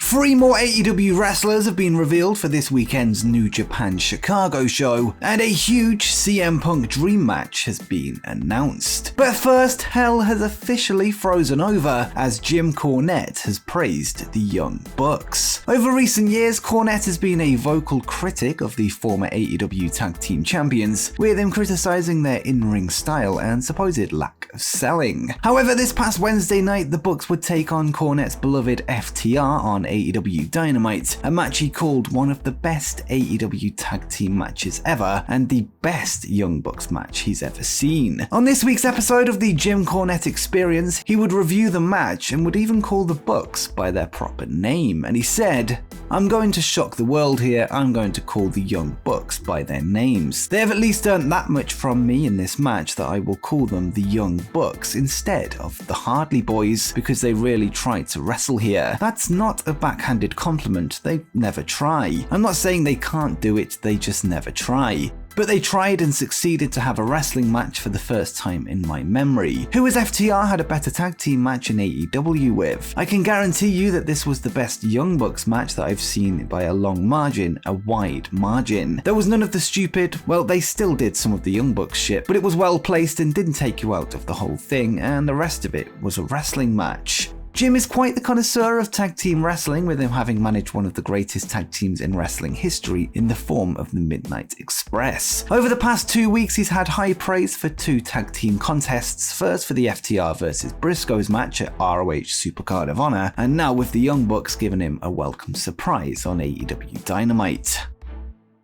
3 more AEW wrestlers have been revealed for this weekend's New Japan Chicago show, and a huge CM Punk dream match has been announced. But first, hell has officially frozen over as Jim Cornette has praised the Young Bucks. Over recent years, Cornette has been a vocal critic of the former AEW Tag Team Champions, with him criticizing their in-ring style and supposed lack of selling. However, this past Wednesday night, the Bucks would take on Cornette's beloved FTR on AEW Dynamite, a match he called one of the best AEW tag team matches ever and the best Young Bucks match he's ever seen. On this week's episode of the Jim Cornette Experience, he would review the match and would even call the Bucks by their proper name, and he said, "I'm going to shock the world here, I'm going to call the Young Bucks by their names. They have at least earned that much from me in this match that I will call them the Young Bucks instead of the Hardly Boys because they really tried to wrestle here. That's not a backhanded compliment, they never try. I'm not saying they can't do it, they just never try. But they tried and succeeded to have a wrestling match for the first time in my memory. Who has FTR had a better tag team match in AEW with? I can guarantee you that this was the best Young Bucks match that I've seen by a long margin, a wide margin. There was none of the stupid, well, they still did some of the Young Bucks shit, but it was well placed and didn't take you out of the whole thing, and the rest of it was a wrestling match." Jim is quite the connoisseur of tag team wrestling, with him having managed one of the greatest tag teams in wrestling history in the form of the Midnight Express. Over the past 2 weeks, he's had high praise for 2 tag team contests, first for the FTR vs Briscoes match at ROH Supercard of Honor, and now with the Young Bucks giving him a welcome surprise on AEW Dynamite.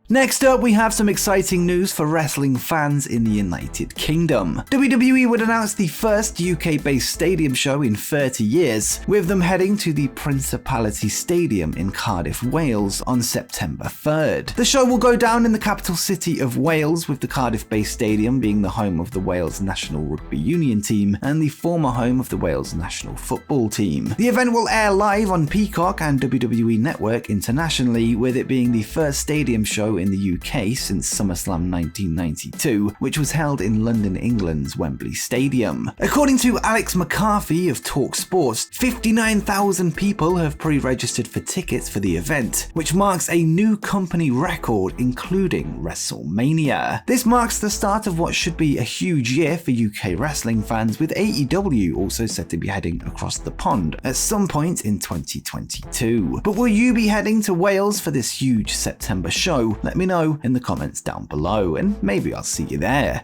Next up, we have some exciting news for wrestling fans in the United Kingdom. WWE would announce the first UK-based stadium show in 30 years, with them heading to the Principality Stadium in Cardiff, Wales on September 3rd. The show will go down in the capital city of Wales, with the Cardiff-based stadium being the home of the Wales National Rugby Union team and the former home of the Wales National Football team. The event will air live on Peacock and WWE Network internationally, with it being the first stadium show in the UK since SummerSlam 1992, which was held in London, England's Wembley Stadium. According to Alex McCarthy of TalkSport, 59,000 people have pre-registered for tickets for the event, which marks a new company record, including WrestleMania. This marks the start of what should be a huge year for UK wrestling fans, with AEW also said to be heading across the pond at some point in 2022. But will you be heading to Wales for this huge September show? Let me know in the comments down below, and maybe I'll see you there.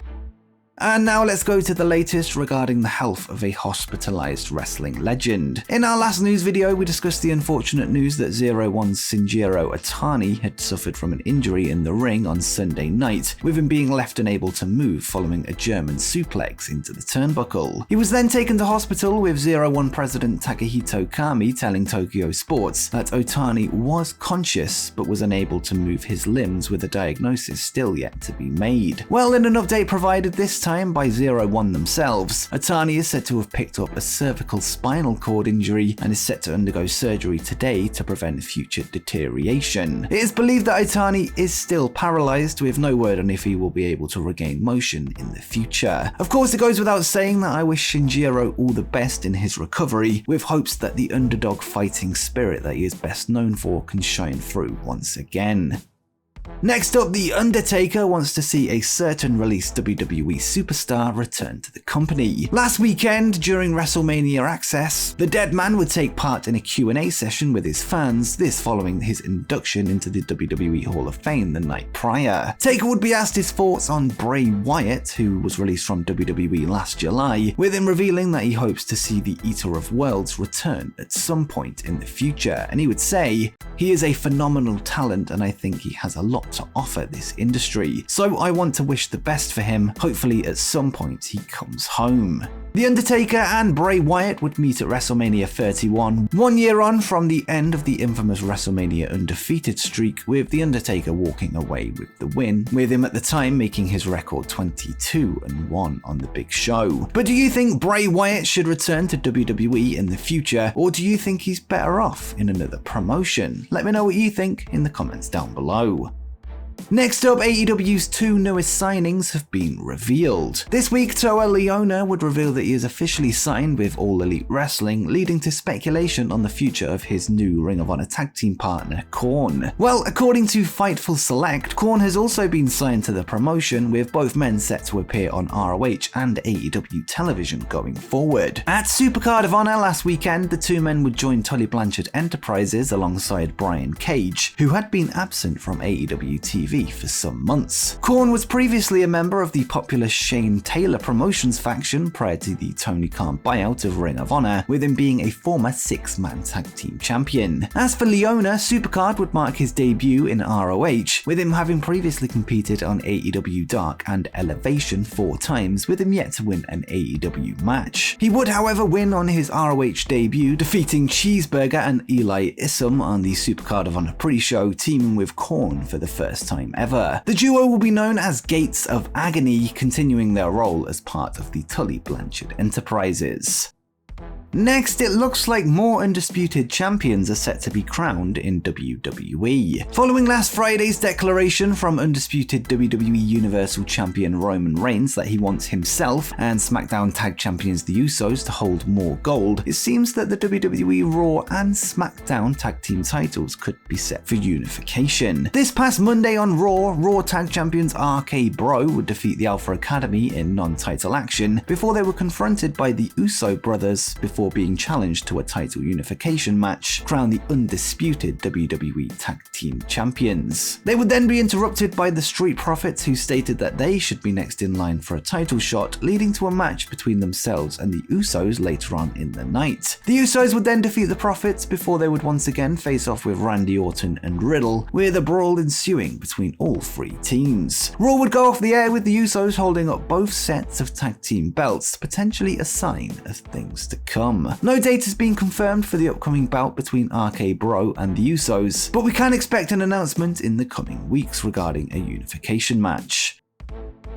And now let's go to the latest regarding the health of a hospitalized wrestling legend. In our last news video, we discussed the unfortunate news that 01's Shinjiro Atani had suffered from an injury in the ring on Sunday night, with him being left unable to move following a German suplex into the turnbuckle. He was then taken to hospital, with 01 president Takahito Kami telling Tokyo Sports that Otani was conscious but was unable to move his limbs, with a diagnosis still yet to be made. Well, in an update provided this time by 01 themselves, Atani is said to have picked up a cervical spinal cord injury and is set to undergo surgery today to prevent future deterioration. It is believed that Atani is still paralyzed, with no word on if he will be able to regain motion in the future. Of course, it goes without saying that I wish Shinjiro all the best in his recovery, with hopes that the underdog fighting spirit that he is best known for can shine through once again. Next up, The Undertaker wants to see a certain released WWE superstar return to the company. Last weekend, during WrestleMania Access, the Dead Man would take part in a Q&A session with his fans, this following his induction into the WWE Hall of Fame the night prior. Taker would be asked his thoughts on Bray Wyatt, who was released from WWE last July, with him revealing that he hopes to see the Eater of Worlds return at some point in the future, and he would say, "He is a phenomenal talent and I think he has a lot to offer this industry. So I want to wish the best for him. Hopefully at some point he comes home." The Undertaker and Bray Wyatt would meet at WrestleMania 31, 1 year on from the end of the infamous WrestleMania undefeated streak, with The Undertaker walking away with the win, with him at the time making his record 22-1 on the big show. But do you think Bray Wyatt should return to WWE in the future, or do you think he's better off in another promotion? Let me know what you think in the comments down below. Next up, AEW's two newest signings have been revealed. This week, Toa Liona would reveal that he is officially signed with All Elite Wrestling, leading to speculation on the future of his new Ring of Honor tag team partner, Korn. Well, according to Fightful Select, Korn has also been signed to the promotion, with both men set to appear on ROH and AEW television going forward. At Supercard of Honor last weekend, the two men would join Tully Blanchard Enterprises alongside Brian Cage, who had been absent from AEW TV for some months. Korn was previously a member of the popular Shane Taylor Promotions faction prior to the Tony Khan buyout of Ring of Honor, with him being a former six-man tag team champion. As for Liona, Supercard would mark his debut in ROH, with him having previously competed on AEW Dark and Elevation 4 times, with him yet to win an AEW match. He would, however, win on his ROH debut, defeating Cheeseburger and Eli Isom on the Supercard of Honor pre-show, teaming with Korn for the first time ever. The duo will be known as Gates of Agony, continuing their role as part of the Tully Blanchard Enterprises. Next, it looks like more undisputed champions are set to be crowned in WWE. Following last Friday's declaration from undisputed WWE Universal Champion Roman Reigns that he wants himself and SmackDown Tag Champions The Usos to hold more gold, it seems that the WWE Raw and SmackDown Tag Team titles could be set for unification. This past Monday on Raw Tag Champions RK Bro would defeat the Alpha Academy in non-title action before they were confronted by the Uso brothers before being challenged to a title unification match, crown the undisputed WWE Tag Team Champions. They would then be interrupted by the Street Profits, who stated that they should be next in line for a title shot, leading to a match between themselves and the Usos later on in the night. The Usos would then defeat the Profits before they would once again face off with Randy Orton and Riddle, with a brawl ensuing between all three teams. Raw would go off the air with the Usos holding up both sets of tag team belts, potentially a sign of things to come. No date has been confirmed for the upcoming bout between RK Bro and the Usos, but we can expect an announcement in the coming weeks regarding a unification match.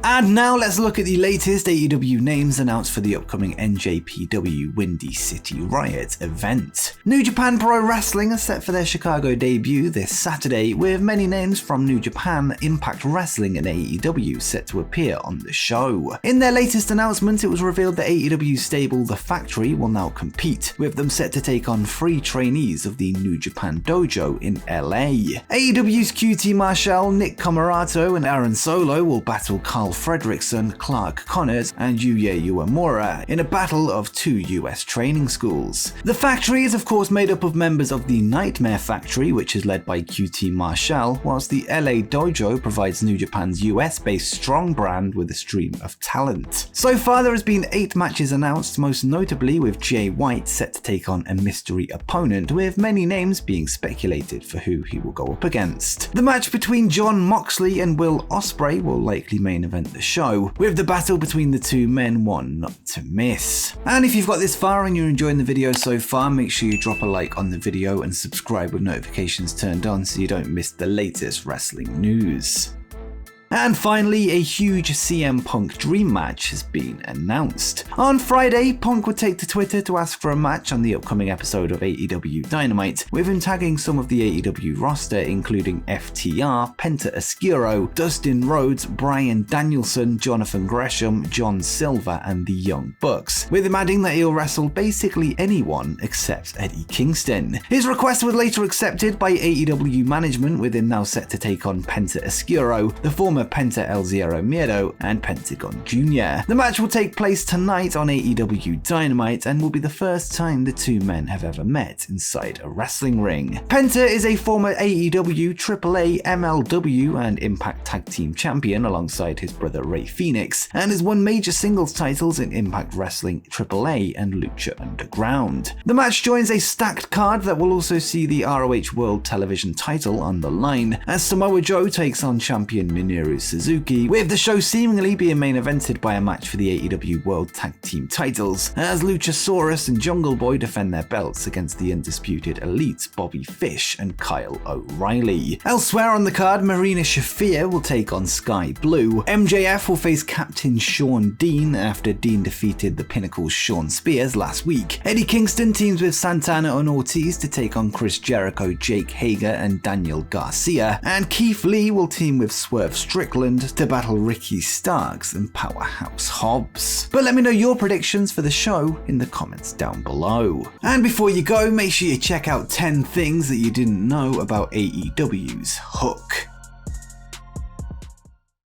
And now let's look at the latest AEW names announced for the upcoming NJPW Windy City Riot event. New Japan Pro Wrestling are set for their Chicago debut this Saturday, with many names from New Japan, Impact Wrestling and AEW set to appear on the show. In their latest announcement, it was revealed that AEW stable The Factory will now compete, with them set to take on 3 trainees of the New Japan Dojo in LA. AEW's QT Marshall, Nick Comoroto and Aaron Solo will battle Carl Fredrickson, Clark Connors, and Yuya Uemura in a battle of 2 US training schools. The Factory is of course made up of members of the Nightmare Factory, which is led by QT Marshall, whilst the LA Dojo provides New Japan's US-based strong brand with a stream of talent. So far there has been 8 matches announced, most notably with Jay White set to take on a mystery opponent, with many names being speculated for who he will go up against. The match between Jon Moxley and Will Ospreay will likely main event the show, with the battle between the two men one not to miss. And if you've got this far and you're enjoying the video so far, make sure you drop a like on the video and subscribe with notifications turned on so you don't miss the latest wrestling news. And finally, a huge CM Punk dream match has been announced. On Friday, Punk would take to Twitter to ask for a match on the upcoming episode of AEW Dynamite, with him tagging some of the AEW roster including FTR, Penta Oscuro, Dustin Rhodes, Bryan Danielson, Jonathan Gresham, John Silver and the Young Bucks, with him adding that he'll wrestle basically anyone except Eddie Kingston. His request was later accepted by AEW management, with him now set to take on Penta Oscuro, the former Penta El Zero Miedo and Pentagon Jr. The match will take place tonight on AEW Dynamite and will be the first time the two men have ever met inside a wrestling ring. Penta is a former AEW, AAA, MLW and Impact Tag Team Champion alongside his brother Rey Fenix, and has won major singles titles in Impact Wrestling, AAA and Lucha Underground. The match joins a stacked card that will also see the ROH World Television title on the line, as Samoa Joe takes on champion Minoru Yujiro Suzuki, with the show seemingly being main evented by a match for the AEW World Tag Team titles, as Luchasaurus and Jungle Boy defend their belts against the undisputed Elite Bobby Fish and Kyle O'Reilly. Elsewhere on the card, Marina Shafir will take on Sky Blue. MJF will face Captain Sean Dean after Dean defeated the Pinnacle's Sean Spears last week. Eddie Kingston teams with Santana and Ortiz to take on Chris Jericho, Jake Hager, and Daniel Garcia, and Keith Lee will team with Swerve Strickland to battle Ricky Starks and Powerhouse Hobbs. But let me know your predictions for the show in the comments down below. And before you go, make sure you check out 10 things that you didn't know about AEW's Hook.